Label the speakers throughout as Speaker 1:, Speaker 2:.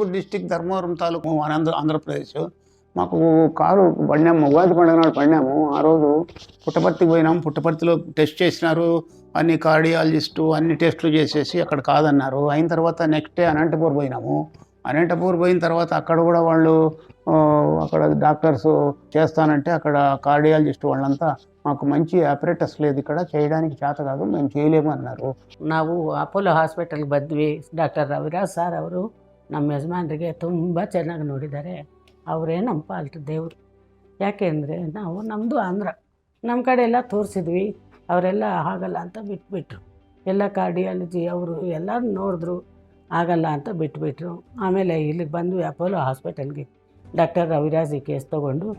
Speaker 1: Anantapur district Dharmavaram తాలూకు ఆంధ్రప్రదేశ్. మాకు car పడినాము, Ugadi పండుగ నాడు పడినాము. ఆ రోజు పుట్టపర్తికి పోయినాము. పుట్టపర్తిలో టెస్ట్ చేసినారు, అన్ని కార్డియాలజిస్టు అన్ని టెస్టులు చేసేసి అక్కడ కాదన్నారు. అయిన తర్వాత నెక్స్ట్ డే అనంతపూర్ పోయినాము. అనంతపూర్ పోయిన తర్వాత అక్కడ కూడా వాళ్ళు అక్కడ డాక్టర్స్ చేస్తానంటే అక్కడ కార్డియాలజిస్ట్ వాళ్ళంతా మాకు మంచి ಆಪರೇಟರ್ಸ್ లేదు, ఇక్కడ చేయడానికి చేత ಕಾದು, మేము చేయలేము ಅన్నారు.
Speaker 2: ನಾವು ಅಪೋಲೋ ಹಾಸ್ಪಿಟಲ್ಗೆ ಬಂದ್ವಿ. ಡಾಕ್ಟರ್ ರವಿರಾಜ್ ಸರ್ ಅವರು ನಮ್ಮ ಯಜಮಾನರಿಗೆ ತುಂಬ ಚೆನ್ನಾಗಿ ನೋಡಿದ್ದಾರೆ. ಅವರೇ ನಮ್ಮ ಪಾಲ್ಟ್ ದೇವರು. ಯಾಕೆಂದರೆ ನಾವು ನಮ್ಮದು ಆಂಧ್ರ, ನಮ್ಮ ಕಡೆ ಎಲ್ಲ ತೋರಿಸಿದ್ವಿ, ಅವರೆಲ್ಲ ಆಗಲ್ಲ ಅಂತ ಬಿಟ್ಬಿಟ್ರು. ಎಲ್ಲ ಕಾರ್ಡಿಯಾಲಜಿ ಅವರು ಎಲ್ಲರೂ ನೋಡಿದ್ರು, ಆಗಲ್ಲ ಅಂತ ಬಿಟ್ಬಿಟ್ರು. ಆಮೇಲೆ ಇಲ್ಲಿಗೆ ಬಂದ್ವಿ ಅಪೋಲೋ ಹಾಸ್ಪಿಟಲ್ಗೆ. ಡಾಕ್ಟರ್ ರವಿರಾಜ್ ಈ ಕೇಸ್ ತೊಗೊಂಡು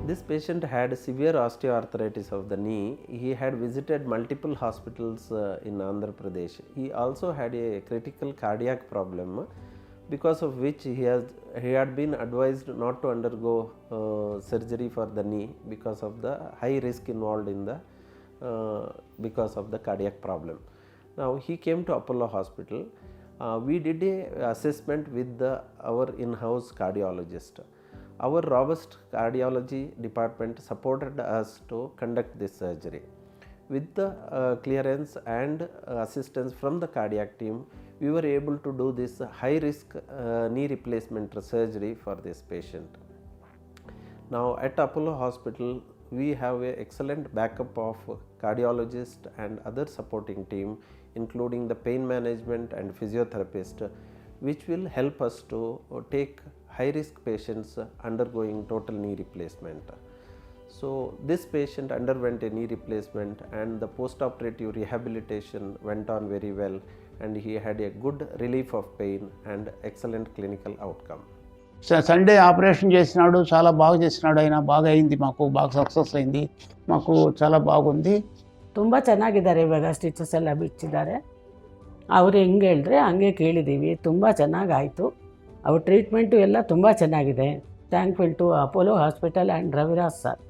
Speaker 3: This patient had severe osteoarthritis of the knee. He had visited multiple hospitals in Andhra Pradesh. He also had a critical cardiac problem, because of which he had been advised not to undergo surgery for the knee because of the high risk involved in the because of the cardiac problem. Now he came to Apollo Hospital. We did a assessment with our in-house cardiologist. Our robust cardiology department supported us to conduct this surgery. With the clearance and assistance from the cardiac team, we were able to do this high risk knee replacement surgery for this patient. Now at Apollo Hospital, we have an excellent backup of cardiologist and other supporting team, including the pain management and physiotherapist, which will help us to take high risk patients undergoing total knee replacement. So this patient underwent a knee replacement, and the post-operative rehabilitation went on very well, and he had a good relief of pain and excellent clinical outcome.
Speaker 1: Sunday operation చేసినాడు, చాలా బాగా చేసినాడు. ఆయన బాగా అయింది, మాకు బాగా success అయింది, మాకు చాలా బాగుంది.
Speaker 2: ತುಂಬ ಚೆನ್ನಾಗಿದ್ದಾರೆ. ಇವಾಗ ಸ್ಟಿಚಸ್ ಎಲ್ಲ ಬಿಚ್ಚಿದ್ದಾರೆ. ಅವರು ಹೆಂಗೆ ಹೇಳಿದ್ರೆ ಹಂಗೆ ಕೇಳಿದ್ದೀವಿ. ತುಂಬ ಚೆನ್ನಾಗಾಯಿತು. ಅವ್ರ ಟ್ರೀಟ್ಮೆಂಟು ಎಲ್ಲ ತುಂಬ ಚೆನ್ನಾಗಿದೆ. Thankful to Apollo hospital and Raviraj sir.